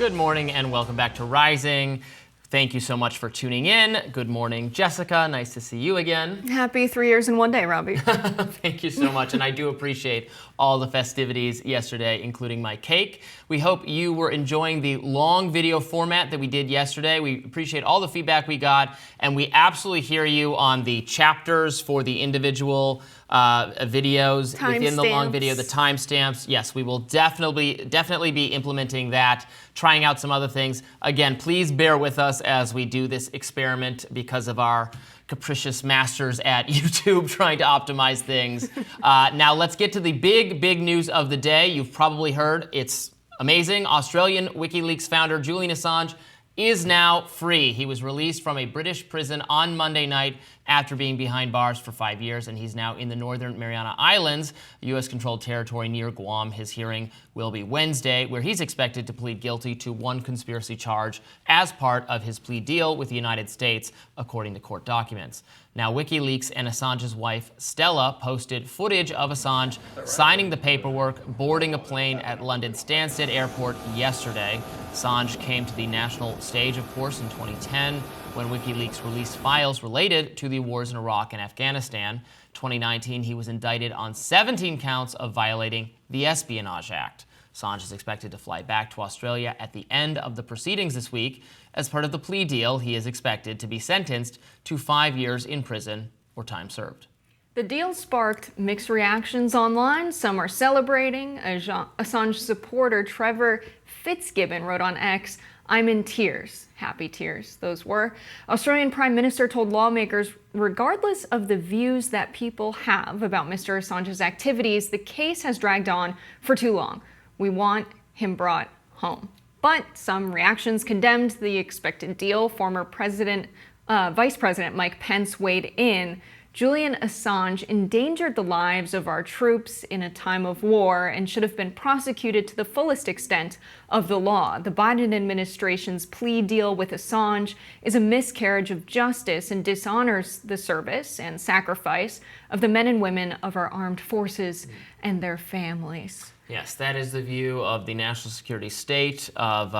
Good morning and welcome back to Rising. Thank you so much for tuning in. Good morning, Jessica. Nice to see you again. Happy 3 years in one day, Robby. Thank you so much, and I do appreciate all the festivities yesterday, including my cake. We hope you were enjoying the long video format that we did yesterday. We appreciate all the feedback we got, and we absolutely hear you on the chapters for the individual videos within the long video, the timestamps. Yes, we will definitely be implementing that, trying out some other things. Again, please bear with us as we do this experiment because of our capricious masters at YouTube trying to optimize things. Now let's get to the big news of the day. You've probably heard it's amazing. Australian Wikileaks founder Julian Assange is now free. He was released from a British prison on Monday night after being behind bars for 5 years, and he's now in the Northern Mariana Islands, U.S.-controlled territory near Guam. His hearing will be Wednesday, where he's expected to plead guilty to one conspiracy charge as part of his plea deal with the United States, according to court documents. Now, WikiLeaks and Assange's wife, Stella, posted footage of Assange signing the paperwork, boarding a plane at London Stansted Airport yesterday. Assange came to the national stage, of course, in 2010, when WikiLeaks released files related to the wars in Iraq and Afghanistan. 2019, he was indicted on 17 counts of violating the Espionage Act. Assange is expected to fly back to Australia at the end of the proceedings this week. As part of the plea deal, he is expected to be sentenced to 5 years in prison or time served. The deal sparked mixed reactions online. Some are celebrating. Assange supporter Trevor Fitzgibbon wrote on X, "I'm in tears." Happy tears, those were. Australian Prime Minister told lawmakers, regardless of the views that people have about Mr. Assange's activities, the case has dragged on for too long. We want him brought home. But some reactions condemned the expected deal. Former Vice President Mike Pence weighed in. Julian Assange endangered the lives of our troops in a time of war and should have been prosecuted to the fullest extent of the law. The Biden administration's plea deal with Assange is a miscarriage of justice and dishonors the service and sacrifice of the men and women of our armed forces and their families. Yes, that is the view of the national security state, of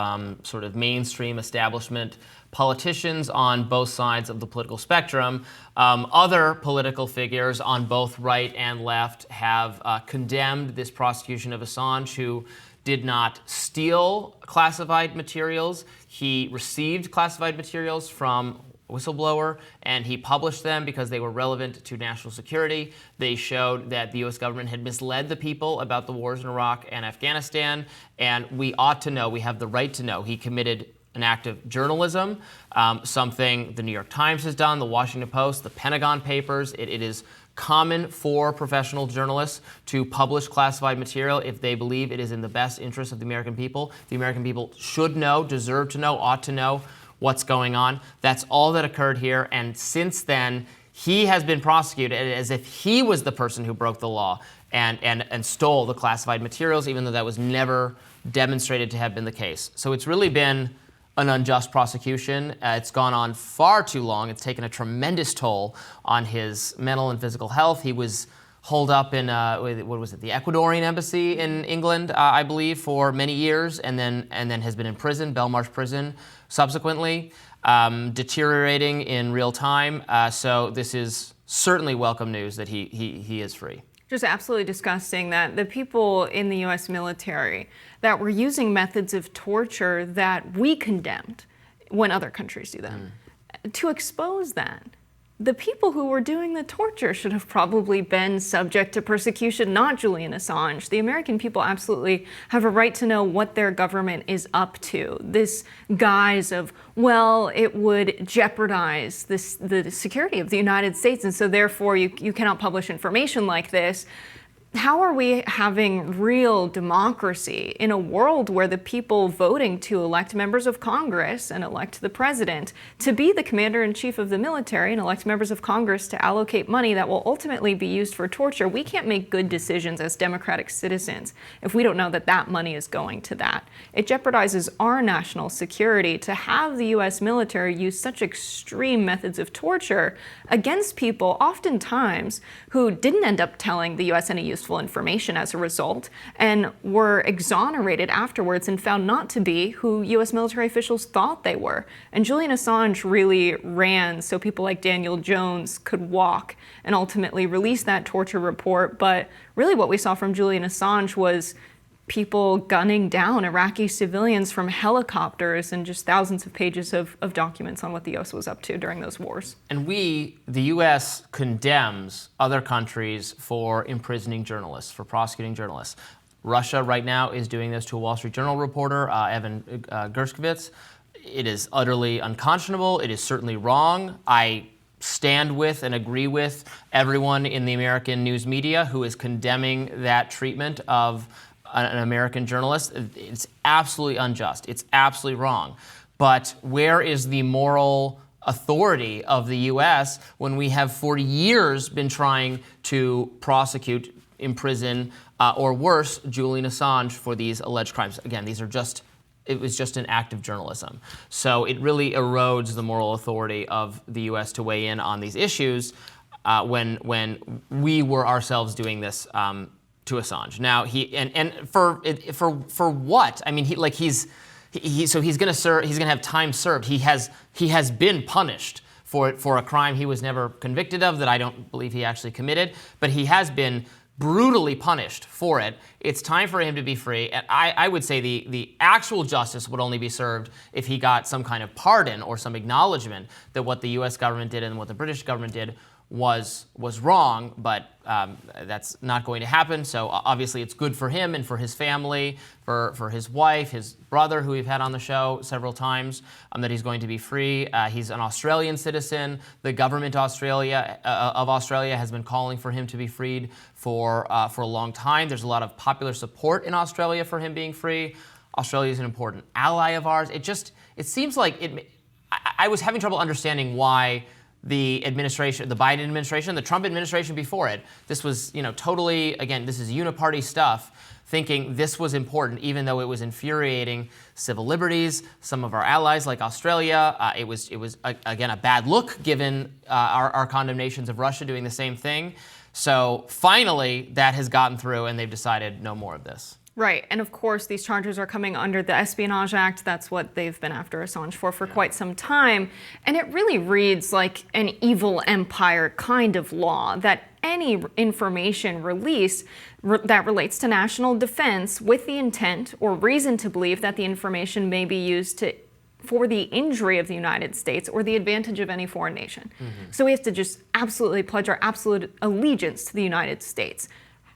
sort of mainstream establishment politicians on both sides of the political spectrum. Other political figures on both right and left have condemned this prosecution of Assange, who did not steal classified materials. He received classified materials from whistleblower, and he published them because they were relevant to national security. They showed that the U.S. government had misled the people about the wars in Iraq and Afghanistan, and we ought to know, we have the right to know, he committed an act of journalism, something the New York Times has done, the Washington Post, the Pentagon Papers. It is common for professional journalists to publish classified material if they believe it is in the best interest of the American people. The American people should know, deserve to know, ought to know what's going on. That's all that occurred here, and since then, he has been prosecuted as if he was the person who broke the law and stole the classified materials, even though that was never demonstrated to have been the case. So it's really been an unjust prosecution. It's gone on far too long. It's taken a tremendous toll on his mental and physical health. He was holed up in, the Ecuadorian embassy in England, I believe, for many years, and then has been in prison, Belmarsh prison, subsequently, deteriorating in real time. So this is certainly welcome news that he is free. Just absolutely disgusting that the people in the U.S. military that were using methods of torture that we condemned when other countries do them, to expose that. The people who were doing the torture should have probably been subject to persecution, not Julian Assange. The American people absolutely have a right to know what their government is up to. This guise of, well, it would jeopardize the security of the United States, and so therefore you cannot publish information like this. How are we having real democracy in a world where the people voting to elect members of Congress and elect the president to be the commander-in-chief of the military and elect members of Congress to allocate money that will ultimately be used for torture? We can't make good decisions as democratic citizens if we don't know that that money is going to that. It jeopardizes our national security to have the U.S. military use such extreme methods of torture against people, oftentimes, who didn't end up telling the U.S. any useful useful information as a result, and were exonerated afterwards and found not to be who U.S. military officials thought they were. And Julian Assange really ran so people like Daniel Jones could walk and ultimately release that torture report. But really what we saw from Julian Assange was people gunning down Iraqi civilians from helicopters and just thousands of pages of documents on what the U.S. was up to during those wars. And the U.S. condemns other countries for imprisoning journalists, for prosecuting journalists. Russia right now is doing this to a Wall Street Journal reporter, Evan Gershkovich. It is utterly unconscionable. It is certainly wrong. I stand with and agree with everyone in the American news media who is condemning that treatment of an American journalist. It's absolutely unjust. It's absolutely wrong. But where is the moral authority of the U.S. when we have for years been trying to prosecute, imprison, or worse, Julian Assange for these alleged crimes? Again, it was just an act of journalism. So it really erodes the moral authority of the U.S. to weigh in on these issues when we were ourselves doing this to Assange. Now for what? I mean, he's gonna have time served. He has been punished for a crime he was never convicted of, that I don't believe he actually committed, but he has been brutally punished for it. It's time for him to be free. And I would say the actual justice would only be served if he got some kind of pardon or some acknowledgement that what the U.S. government did and what the British government did was wrong, but that's not going to happen. So obviously it's good for him and for his family, for his wife, his brother, who we've had on the show several times, that he's going to be free. He's an Australian citizen. The government of Australia has been calling for him to be freed for a long time. There's a lot of popular support in Australia for him being free. Australia is an important ally of ours. It seems like I was having trouble understanding why the administration, the Biden administration, the Trump administration before it, this was, totally, again, this is uniparty stuff, thinking this was important, even though it was infuriating civil liberties, some of our allies like Australia. It was again, a bad look given our condemnations of Russia doing the same thing. So finally, that has gotten through and they've decided no more of this. Right, and of course these charges are coming under the Espionage Act. That's what they've been after Assange for quite some time. And it really reads like an evil empire kind of law, that any information released that relates to national defense with the intent or reason to believe that the information may be used for the injury of the United States or the advantage of any foreign nation. Mm-hmm. So we have to just absolutely pledge our absolute allegiance to the United States.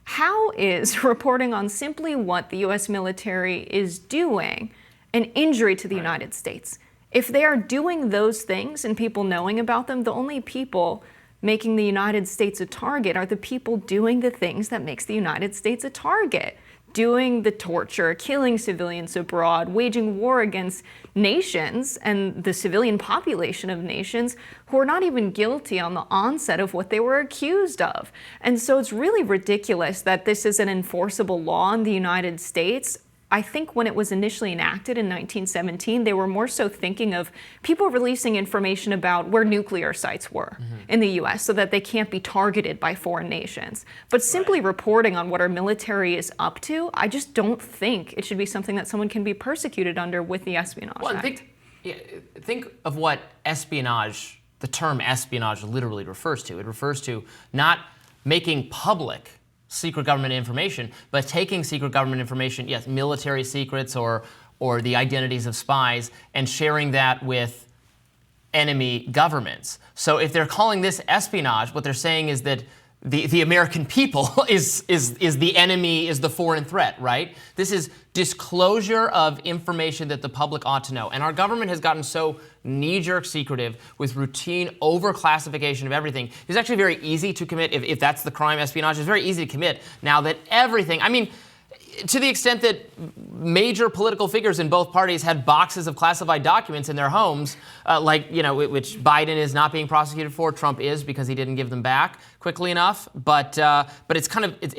How is reporting on simply what the U.S. military is doing an injury to the United States? If they are doing those things and people knowing about them, the only people making the United States a target are the people doing the things that makes the United States a target. Doing the torture, killing civilians abroad, waging war against nations and the civilian population of nations who are not even guilty on the onset of what they were accused of. And so it's really ridiculous that this is an enforceable law in the United States. I think when it was initially enacted in 1917, they were more so thinking of people releasing information about where nuclear sites were in the U.S. so that they can't be targeted by foreign nations. But simply reporting on what our military is up to, I just don't think it should be something that someone can be persecuted under with the Espionage Act. Think of what espionage, the term espionage literally refers to. It refers to not making public secret government information, but taking secret government information, yes, military secrets or the identities of spies, and sharing that with enemy governments. So if they're calling this espionage, what they're saying is that the American people is the enemy, is the foreign threat, right? This is disclosure of information that the public ought to know. And our government has gotten so knee-jerk secretive with routine overclassification of everything. It's actually very easy to commit, if that's the crime, espionage, it's very easy to commit now that everything, I mean, to the extent that major political figures in both parties had boxes of classified documents in their homes, which Biden is not being prosecuted for, Trump is because he didn't give them back quickly enough. But it's kind of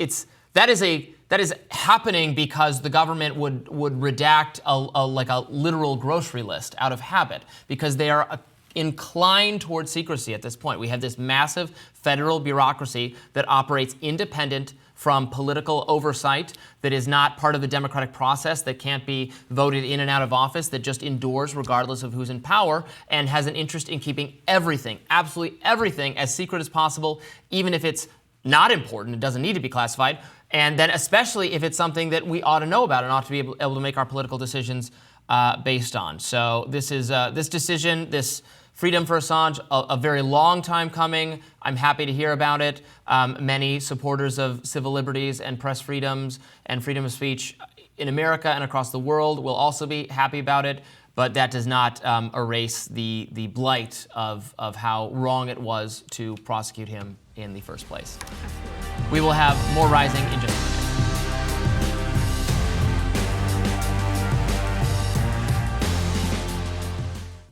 that is happening because the government would redact a literal grocery list out of habit because they are inclined towards secrecy at this point. We have this massive federal bureaucracy that operates independent from political oversight, that is not part of the democratic process, that can't be voted in and out of office, that just endures regardless of who's in power, and has an interest in keeping everything, absolutely everything, as secret as possible, even if it's not important, it doesn't need to be classified, and then especially if it's something that we ought to know about and ought to be able to make our political decisions based on. So this is this decision, this freedom for Assange, a very long time coming. I'm happy to hear about it. Many supporters of civil liberties and press freedoms and freedom of speech in America and across the world will also be happy about it. But that does not erase the blight of how wrong it was to prosecute him in the first place. We will have more Rising in just a second.